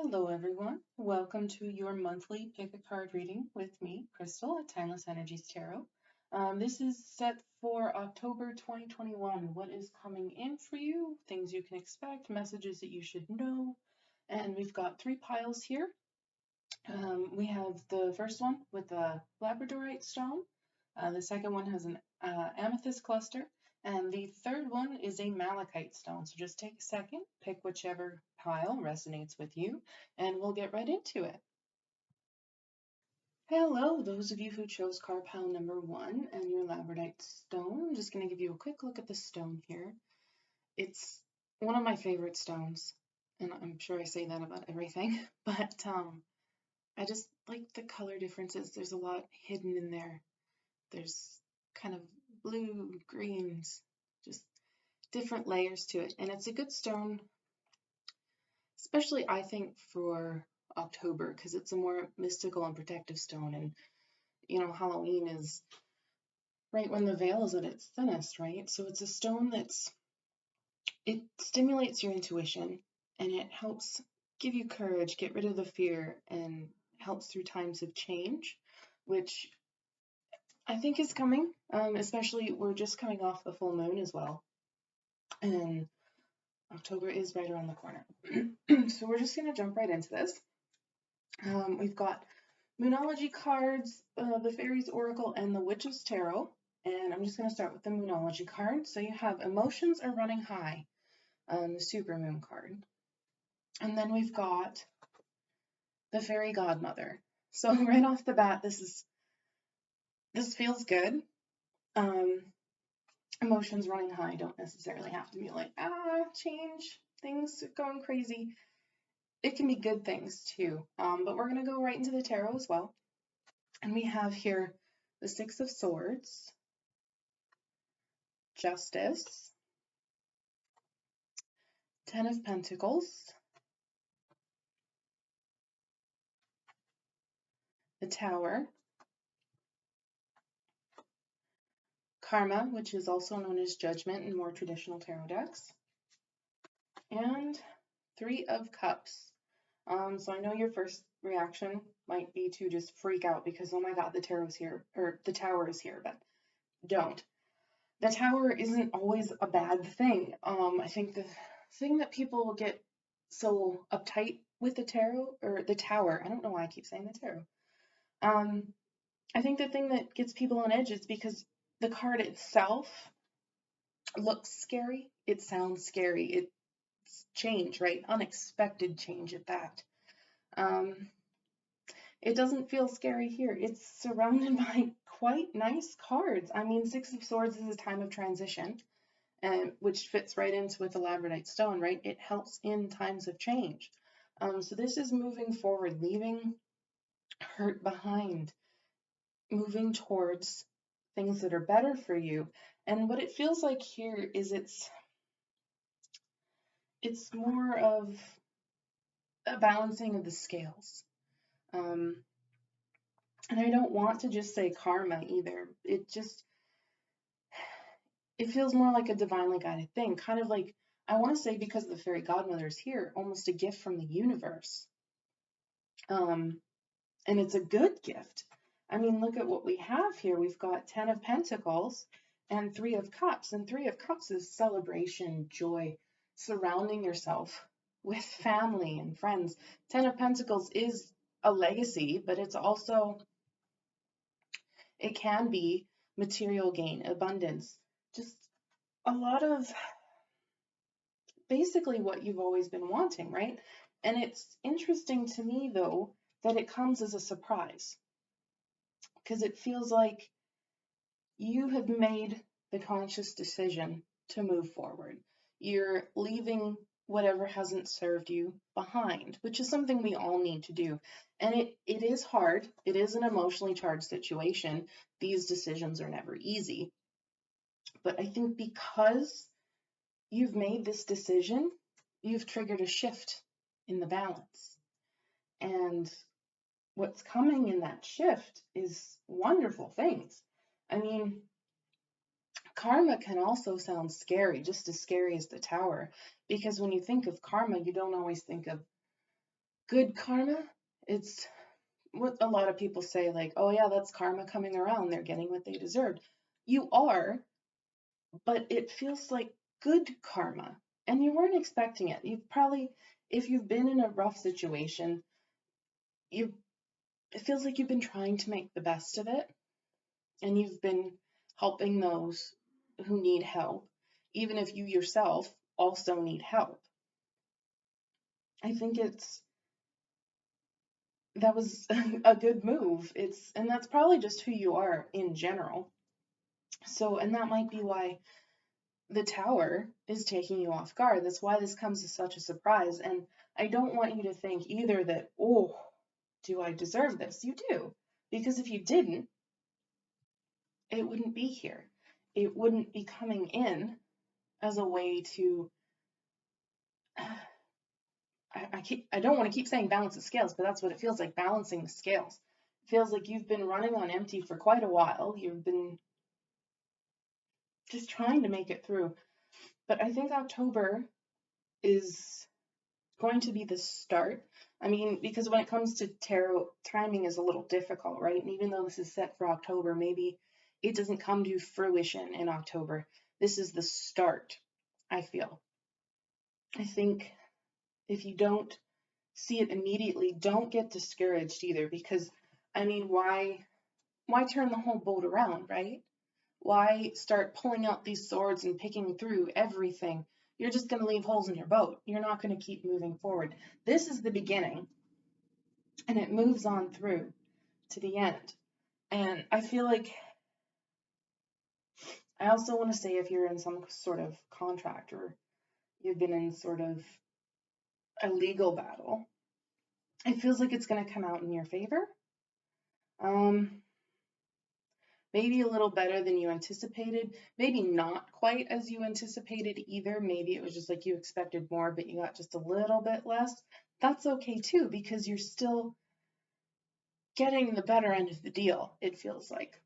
Hello, everyone. Welcome to your monthly pick a card reading with me, Crystal at Timeless Energies Tarot. This is set for October 2021. What is coming in for you, things you can expect, messages that you should know. And we've got three piles here. We have the first one with the labradorite stone. The second one has an amethyst cluster. And the third one is a malachite stone. So just take a second, pick whichever pile resonates with you, and we'll get right into it. Hello, those of you who chose card pile number 1 and your labradorite stone. I'm just going to give you a quick look at the stone here. It's one of my favorite stones, and I'm sure I say that about everything, but I just like the color differences. There's a lot hidden in there. There's kind of blue, greens, just different layers to it. And it's a good stone, especially I think for October, because it's a more mystical and protective stone. And, Halloween is right when the veil is at its thinnest, right? So it's a stone it stimulates your intuition and it helps give you courage, get rid of the fear, and helps through times of change, which I think is coming, especially we're just coming off the full moon as well. And October is right around the corner. So we're just going to jump right into this. We've got Moonology cards, the Fairies Oracle, and the Witch's Tarot. And I'm just going to start with the Moonology card. So you have Emotions Are Running High, the Supermoon card. And then we've got the Fairy Godmother. So right off the bat, this feels good. Emotions running high don't necessarily have to be like, change, things are going crazy. It can be good things too. But we're going to go right into the tarot as well. And we have here the Six of Swords, Justice, Ten of Pentacles, the Tower, Karma, which is also known as Judgment in more traditional tarot decks, and Three of Cups. So I know your first reaction might be to just freak out because, oh my God, the tarot's here, or the Tower is here, but don't. The Tower isn't always a bad thing. I think the thing that people get so uptight with the tarot, or the Tower, I don't know why I keep saying the tarot. I think the thing that gets people on edge is because the card itself looks scary, it sounds scary, it's change, right? Unexpected change at that. It doesn't feel scary here. It's surrounded by quite nice cards. I mean, Six of Swords is a time of transition, which fits right into with the labradorite stone, right? It helps in times of change. So this is moving forward, leaving hurt behind, moving towards things that are better for you. And what it feels like here is it's more of a balancing of the scales. And I don't want to just say karma either. It feels more like a divinely guided thing, kind of like, I want to say, because the fairy godmother is here, almost a gift from the universe. And it's a good gift. I mean, look at what we have here. We've got 10 of Pentacles and 3 of Cups. And 3 of Cups is celebration, joy, surrounding yourself with family and friends. 10 of Pentacles is a legacy, but it's also, it can be material gain, abundance, just a lot of basically what you've always been wanting, right? And it's interesting to me, though, that it comes as a surprise, because it feels like you have made the conscious decision to move forward. You're leaving whatever hasn't served you behind, which is something we all need to do. And it is hard. It is an emotionally charged situation. These decisions are never easy. But I think because you've made this decision, you've triggered a shift in the balance. And what's coming in that shift is wonderful things. I mean, karma can also sound scary, just as scary as the Tower, because when you think of karma, you don't always think of Good karma, it's what a lot of people say, like, oh yeah, that's karma coming around. They're getting what they deserved. You are, but it feels like good karma. And you weren't expecting it. You've probably, if you've been in a rough situation, you it feels like you've been trying to make the best of it, and you've been helping those who need help, even if you yourself also need help. I think that was a good move. And that's probably just who you are in general. So, and that might be why the tower is taking you off guard. That's why this comes as such a surprise. And I don't want you to think either that, oh, do I deserve this? You do. Because if you didn't, it wouldn't be here. It wouldn't be coming in as a way to, I don't want to keep saying balance the scales, but that's what it feels like, balancing the scales. It feels like you've been running on empty for quite a while. You've been just trying to make it through. But I think October is going to be the start. I mean, because when it comes to tarot, timing is a little difficult, right? And even though this is set for October, maybe it doesn't come to fruition in October. This is the start, I feel. I think if you don't see it immediately, don't get discouraged either, because I mean, why turn the whole boat around, right? Why start pulling out these swords and picking through everything? You're just going to leave holes in your boat. You're not going to keep moving forward. This is the beginning, and it moves on through to the end. And I feel like I also want to say, if you're in some sort of contract or you've been in sort of a legal battle, it feels like it's going to come out in your favor. Maybe a little better than you anticipated. Maybe not quite as you anticipated either. Maybe it was just like you expected more, but you got just a little bit less. That's okay too, because you're still getting the better end of the deal, it feels like.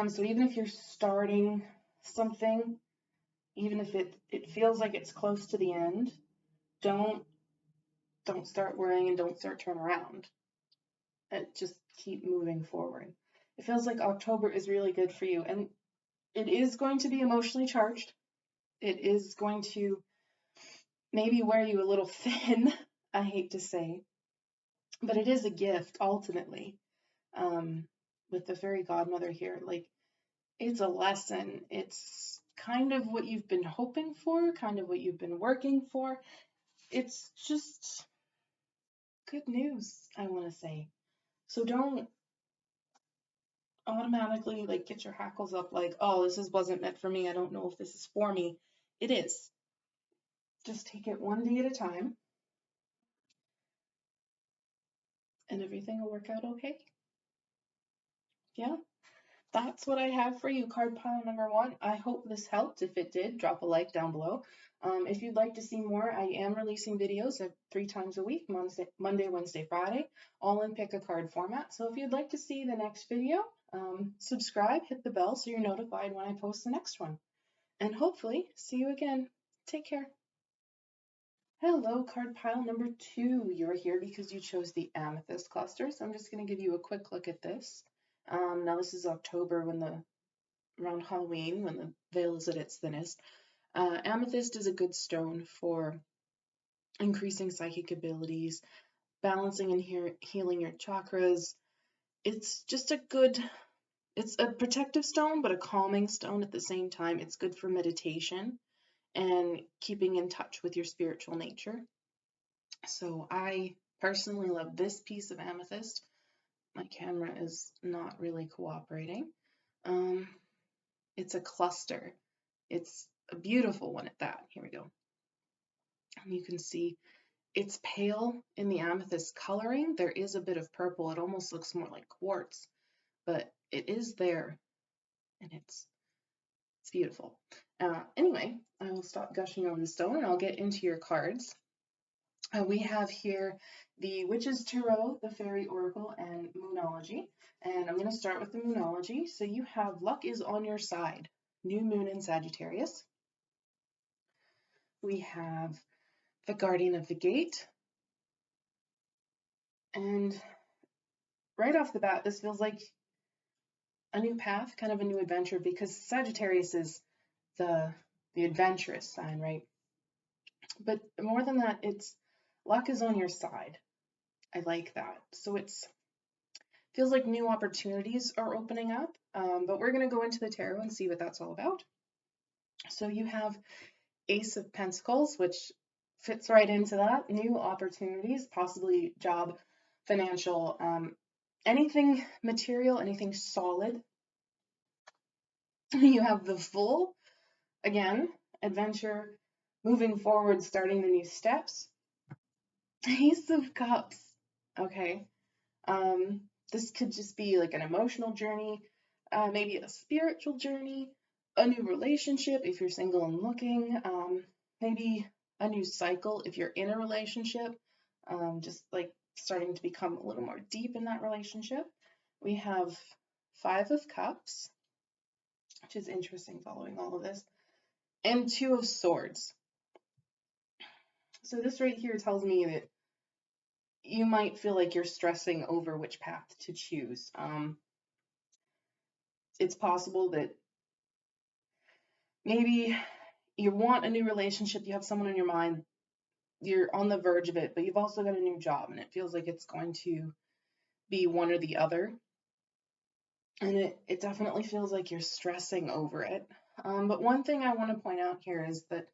So even if you're starting something, even if it feels like it's close to the end, don't start worrying and don't start turning around. Just keep moving forward. It feels like October is really good for you, and it is going to be emotionally charged. It is going to maybe wear you a little thin, I hate to say, but it is a gift ultimately. With the fairy godmother here, like, it's a lesson. It's kind of what you've been hoping for, kind of what you've been working for. It's just good news, I want to say. So don't automatically like get your hackles up like, oh, wasn't meant for me. I don't know if this is for me. It is. Just take it one day at a time, and everything will work out okay. Yeah, that's what I have for you, card pile number 1. I hope this helped. If it did, drop a like down below. If you'd like to see more, I am releasing videos 3 times a week, Monday, Wednesday, Friday, all in pick a card format. So if you'd like to see the next video, subscribe, hit the bell so you're notified when I post the next one. And hopefully see you again. Take care. Hello, card pile number 2. You're here because you chose the amethyst cluster. So I'm just going to give you a quick look at this. Now this is October, around Halloween, when the veil is at its thinnest. Amethyst is a good stone for increasing psychic abilities, balancing and healing your chakras. It's just it's a protective stone, but a calming stone at the same time. It's good for meditation and keeping in touch with your spiritual nature. So I personally love this piece of amethyst. My camera is not really cooperating. It's a cluster. It's a beautiful one at that. Here we go. And you can see it's pale in the amethyst coloring. There is a bit of purple. It almost looks more like quartz, but it is there, and it's beautiful. Anyway, I will stop gushing over the stone and I'll get into your cards. We have here the Witch's Tarot, the Fairy Oracle, and Moonology. And I'm going to start with the Moonology. So you have Luck is on your side, New Moon in Sagittarius. We have the Guardian of the Gate, And right off the bat, this feels like a new path, kind of a new adventure, because Sagittarius is the adventurous sign, right? But more than that, it's luck is on your side. I like that. So it's feels like new opportunities are opening up. But we're going to go into the tarot and see what that's all about. So you have Ace of Pentacles, which fits right into that. New opportunities, possibly job, financial, anything material, anything solid. You have the Fool, again, adventure, moving forward, starting the new steps. Ace of Cups, okay. This could just be like an emotional journey, maybe a spiritual journey, a new relationship if you're single and looking, maybe a new cycle if you're in a relationship, just like starting to become a little more deep in that relationship. We have Five of Cups, which is interesting following all of this, and Two of Swords. So this right here tells me that you might feel like you're stressing over which path to choose. It's possible that maybe you want a new relationship, you have someone in your mind, you're on the verge of it, but you've also got a new job and it feels like it's going to be one or the other. And it definitely feels like you're stressing over it. But one thing I want to point out here is that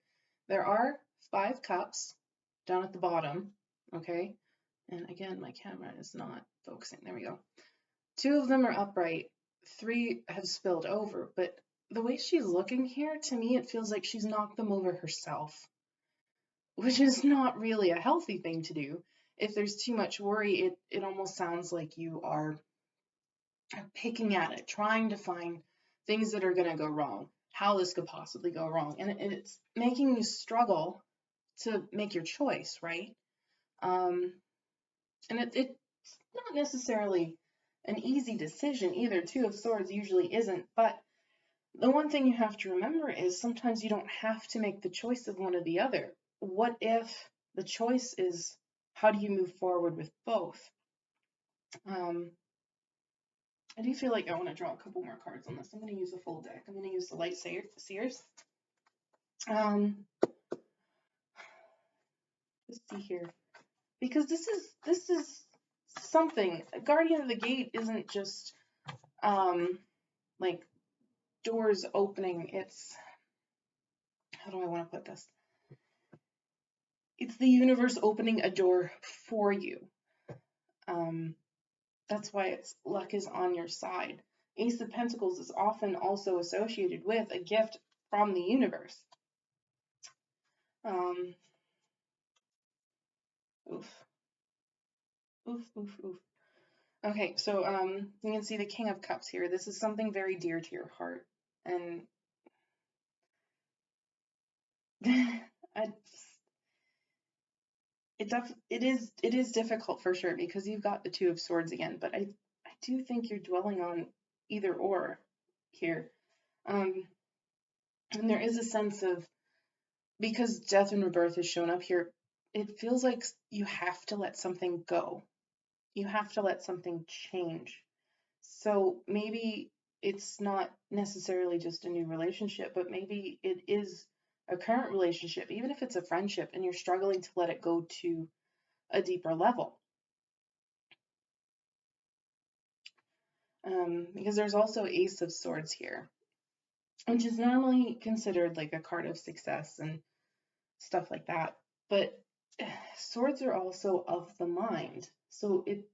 there are 5 cups down at the bottom, okay? And again, my camera is not focusing. There we go. 2 of them are upright, 3 have spilled over, but the way she's looking here, to me, it feels like she's knocked them over herself, which is not really a healthy thing to do. If there's too much worry, it almost sounds like you are picking at it, trying to find things that are going to go wrong, how this could possibly go wrong. And it's making you struggle to make your choice, right? And it's not necessarily an easy decision either. 2 of Swords usually isn't, but the one thing you have to remember is sometimes you don't have to make the choice of one or the other. What if the choice is how do you move forward with both? I do feel like I want to draw a couple more cards on this. I'm going to use a full deck. I'm going to use the Light Seers. Let's see here, because this is something. Guardian of the Gate isn't just like doors opening. It's, how do I want to put this? It's the universe opening a door for you. That's why it's luck is on your side. Ace of Pentacles is often also associated with a gift from the universe. Oof. Okay, so you can see the King of Cups here. This is something very dear to your heart, and it is difficult for sure because you've got the Two of Swords again, but I do think you're dwelling on either or here. And there is a sense of, because death and rebirth has shown up here, it feels like you have to let something go. You have to let something change. So maybe it's not necessarily just a new relationship, but maybe it is a current relationship, even if it's a friendship, and you're struggling to let it go to a deeper level. Because there's also Ace of Swords here, which is normally considered like a card of success and stuff like that. But swords are also of the mind. So it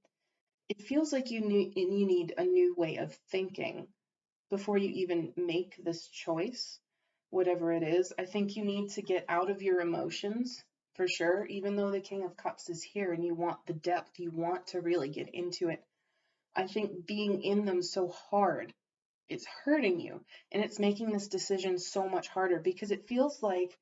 feels like you need a new way of thinking before you even make this choice, whatever it is. I think you need to get out of your emotions for sure, even though the King of Cups is here and you want the depth, you want to really get into it. I think being in them so hard, it's hurting you, and it's making this decision so much harder because it feels like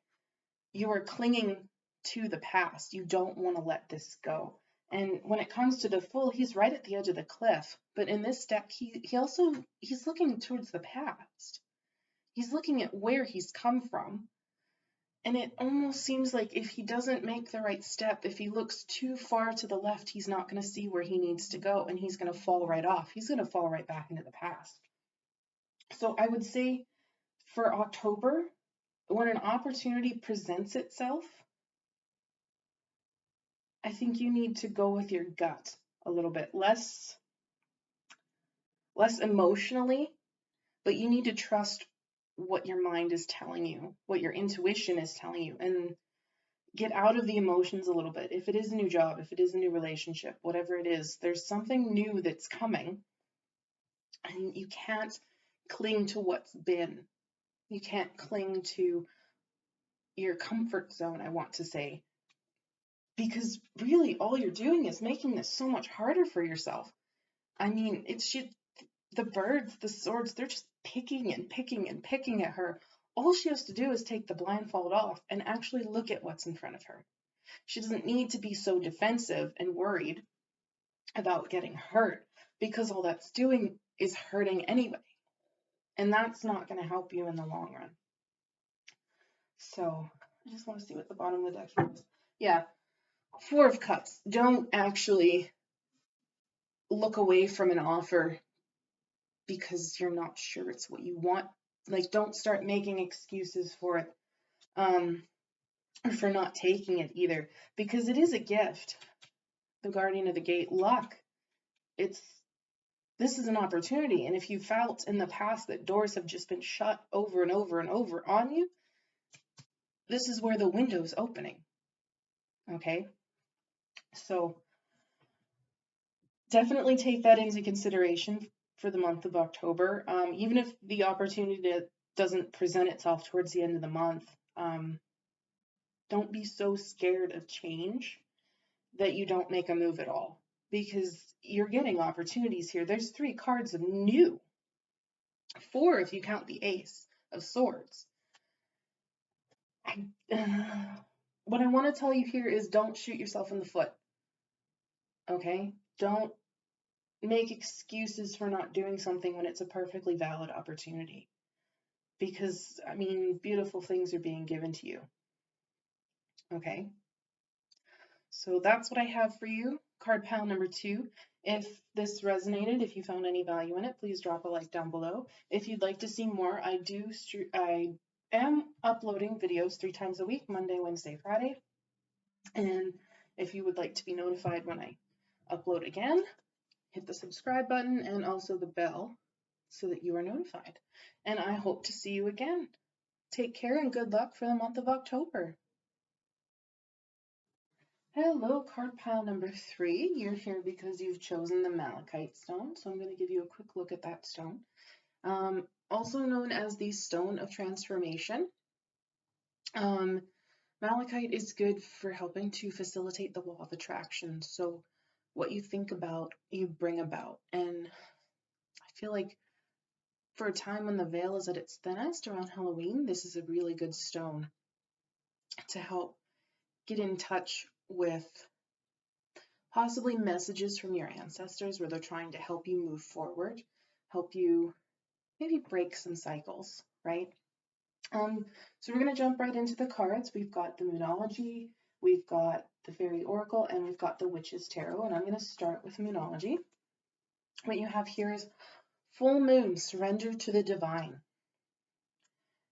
you are clinging to the past. You don't want to let this go. And when it comes to the Fool, he's right at the edge of the cliff. But in this deck, he's looking towards the past. He's looking at where he's come from. And it almost seems like if he doesn't make the right step, if he looks too far to the left, he's not going to see where he needs to go, and he's going to fall right off. He's going to fall right back into the past. So I would say for October, when an opportunity presents itself, I think you need to go with your gut a little bit, less emotionally, but you need to trust what your mind is telling you, what your intuition is telling you, and get out of the emotions a little bit. If it is a new job, if it is a new relationship, whatever it is, there's something new that's coming, and you can't cling to what's been. You can't cling to your comfort zone, I want to say, because really all you're doing is making this so much harder for yourself. I mean, the birds, the swords, they're just picking and picking and picking at her. All she has to do is take the blindfold off and actually look at what's in front of her. She doesn't need to be so defensive and worried about getting hurt, because all that's doing is hurting anyway. And that's not going to help you in the long run. So I just want to see what the bottom of the deck is. Yeah, Four of Cups. Don't actually look away from an offer because you're not sure it's what you want. Like, don't start making excuses for it, or for not taking it either, because it is a gift. The Guardian of the Gate, luck. This is an opportunity, and if you felt in the past that doors have just been shut over and over and over on you, this is where the window's opening. Okay? So definitely take that into consideration for the month of October. Even if the opportunity doesn't present itself towards the end of the month, don't be so scared of change that you don't make a move at all, because you're getting opportunities here. There's 3 cards of new, 4 if you count the Ace of Swords. What I want to tell you here is don't shoot yourself in the foot. Okay? Don't make excuses for not doing something when it's a perfectly valid opportunity. Because, I mean, beautiful things are being given to you. Okay? So that's what I have for you. Card pile number 2. If this resonated, if you found any value in it, please drop a like down below. If you'd like to see more, I am uploading videos 3 times a week, Monday, Wednesday, Friday. And if you would like to be notified when I upload again, hit the subscribe button and also the bell so that you are notified. And I hope to see you again. Take care and good luck for the month of October. Hello, card pile number 3. You're here because you've chosen the malachite stone, so I'm going to give you a quick look at that stone. Also known as the Stone of Transformation. Malachite is good for helping to facilitate the law of attraction. So what you think about, you bring about. And I feel like for a time when the veil is at its thinnest around Halloween, this is a really good stone to help get in touch with possibly messages from your ancestors where they're trying to help you move forward, help you maybe break some cycles, right? So we're going to jump right into the cards. We've got the Moonology, we've got the Fairy Oracle, and we've got the Witch's Tarot, and I'm going to start with Moonology. What you have here is Full Moon, Surrender to the Divine.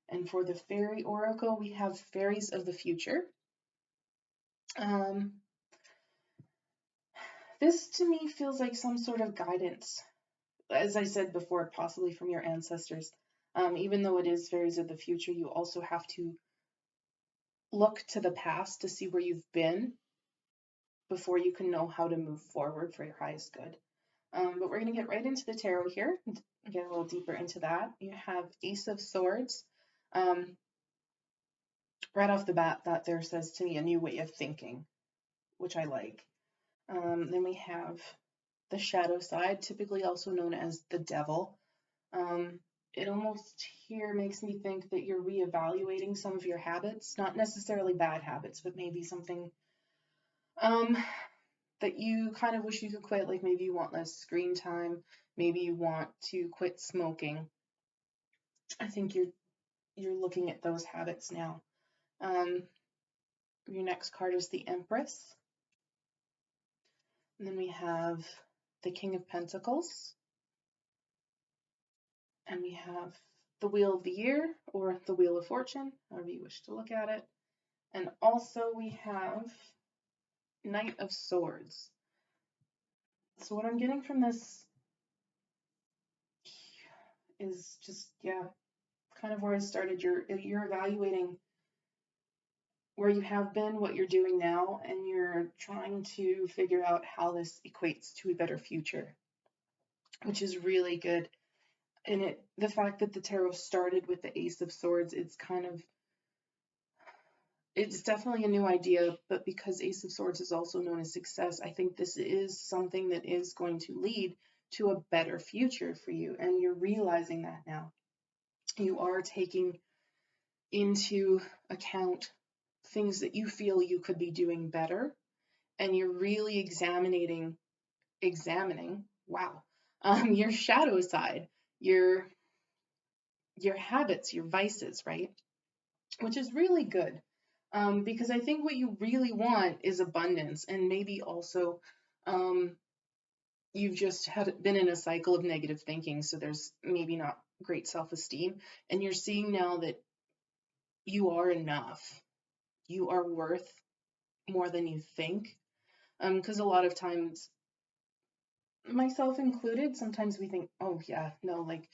And for the Fairy Oracle, we have Fairies of the Future. This to me feels like some sort of guidance, as I said before, possibly from your ancestors. Even though it is Fairies of the Future, you also have to look to the past to see where you've been before you can know how to move forward for your highest good. But we're going to get right into the tarot here, and get a little deeper into that. You have Ace of Swords. Right off the bat, that there says to me a new way of thinking, which I like. Then we have the shadow side, typically also known as the devil. It almost here makes me think that you're reevaluating some of your habits, not necessarily bad habits, but maybe something that you kind of wish you could quit, like maybe you want less screen time, maybe you want to quit smoking. I think you're looking at those habits now. Your next card is the Empress. And then we have the King of Pentacles. And we have the Wheel of the Year, or the Wheel of Fortune, however you wish to look at it. And also we have Knight of Swords. So what I'm getting from this is just, yeah, kind of where I started. You're evaluating where you have been, what you're doing now, and you're trying to figure out how this equates to a better future, which is really good. And the fact that the tarot started with the Ace of Swords, it's definitely a new idea, but because Ace of Swords is also known as success, I think this is something that is going to lead to a better future for you, and you're realizing that now. You are taking into account things that you feel you could be doing better, and you're really examining, wow, your shadow side, your habits, your vices, right? Which is really good. Because I think what you really want is abundance, and maybe also you've just been in a cycle of negative thinking, so there's maybe not great self-esteem, and you're seeing now that you are enough. You are worth more than you think. Because a lot of times, myself included, sometimes we think, oh yeah, no, like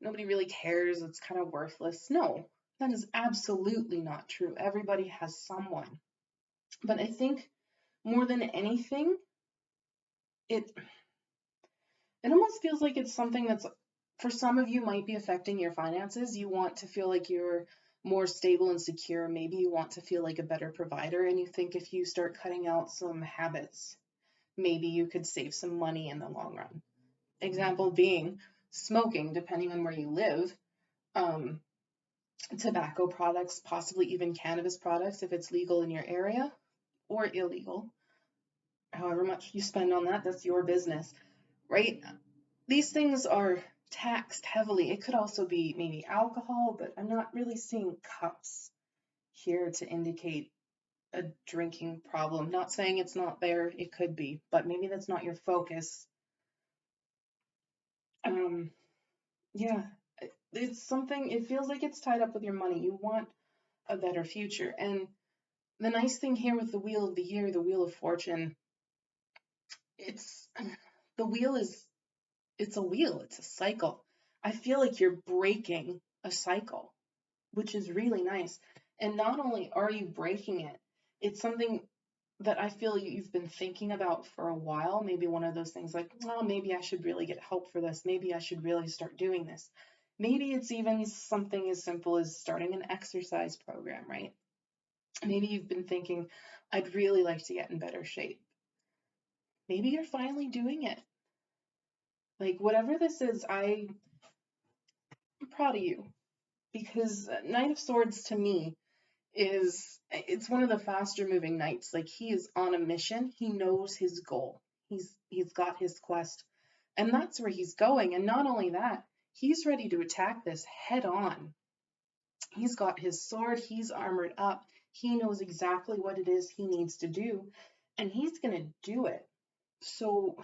nobody really cares, it's kind of worthless. No, that is absolutely not true. Everybody has someone. But I think more than anything, it almost feels like it's something that's, for some of you, might be affecting your finances. You want to feel like you're more stable and secure. Maybe you want to feel like a better provider, and you think if you start cutting out some habits, maybe you could save some money in the long run. Example being smoking, depending on where you live, tobacco products, possibly even cannabis products if it's legal in your area, or illegal. However much you spend on that, that's your business, right? These things are taxed heavily. It could also be maybe alcohol, but I'm not really seeing cups here to indicate a drinking problem. Not saying it's not there, it could be, but maybe that's not your focus. Yeah, it's something, it feels like it's tied up with your money. You want a better future. And the nice thing here with the Wheel of the Year, the Wheel of Fortune, it's the wheel is, it's a wheel, it's a cycle. I feel like you're breaking a cycle, which is really nice. And not only are you breaking it, it's something that I feel you've been thinking about for a while. Maybe one of those things like, oh, maybe I should really get help for this. Maybe I should really start doing this. Maybe it's even something as simple as starting an exercise program, right? Maybe you've been thinking, I'd really like to get in better shape. Maybe you're finally doing it. Like, whatever this is, I'm proud of you, because Knight of Swords to me it's one of the faster moving knights. Like, he is on a mission. He knows his goal. He's got his quest, and that's where he's going. And not only that, he's ready to attack this head on. He's got his sword, he's armored up, he knows exactly what it is he needs to do, and he's going to do it. So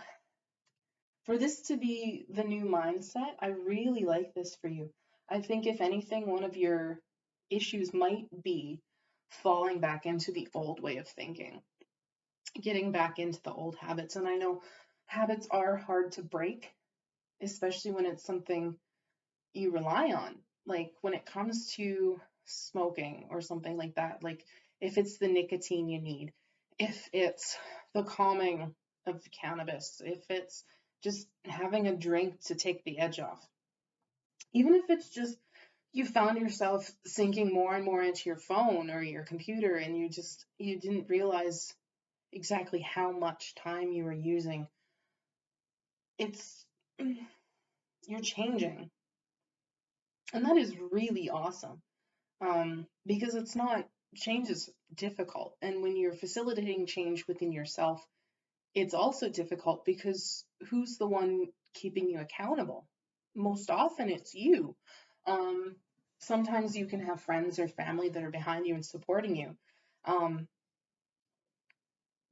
for this to be the new mindset, I really like this for you. I think if anything, one of your issues might be falling back into the old way of thinking, getting back into the old habits. And I know habits are hard to break, especially when it's something you rely on. Like when it comes to smoking or something like that, like if it's the nicotine you need, if it's the calming of cannabis, if it's just having a drink to take the edge off, even if it's just you found yourself sinking more and more into your phone or your computer, and you didn't realize exactly how much time you were using, it's you're changing, and that is really awesome. Because it's not, change is difficult, and when you're facilitating change within yourself, it's also difficult because who's the one keeping you accountable? Most often it's you. Sometimes you can have friends or family that are behind you and supporting you. Um,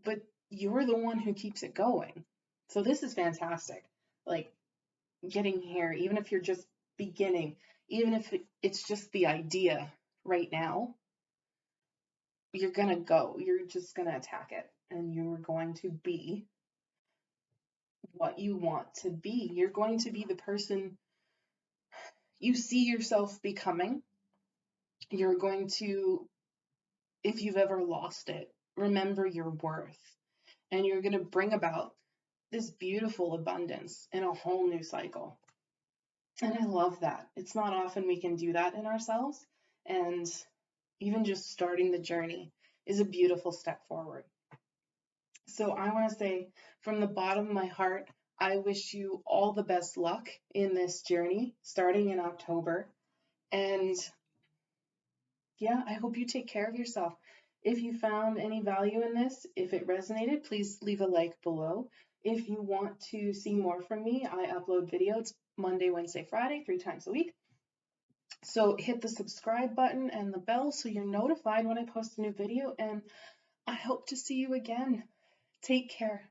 but you're the one who keeps it going. So this is fantastic. Like getting here, even if you're just beginning, even if it's just the idea right now, you're going to go. You're just going to attack it and you're going to be what you want to be. You're going to be the person you see yourself becoming. You're going to, if you've ever lost it, remember your worth. And you're going to bring about this beautiful abundance in a whole new cycle. And I love that. It's not often we can do that in ourselves. And even just starting the journey is a beautiful step forward. So I want to say from the bottom of my heart, I wish you all the best luck in this journey starting in October. And yeah, I hope you take care of yourself. If you found any value in this, if it resonated, please leave a like below. If you want to see more from me, I upload videos Monday, Wednesday, Friday, 3 times a week. So hit the subscribe button and the bell so you're notified when I post a new video, and I hope to see you again. Take care.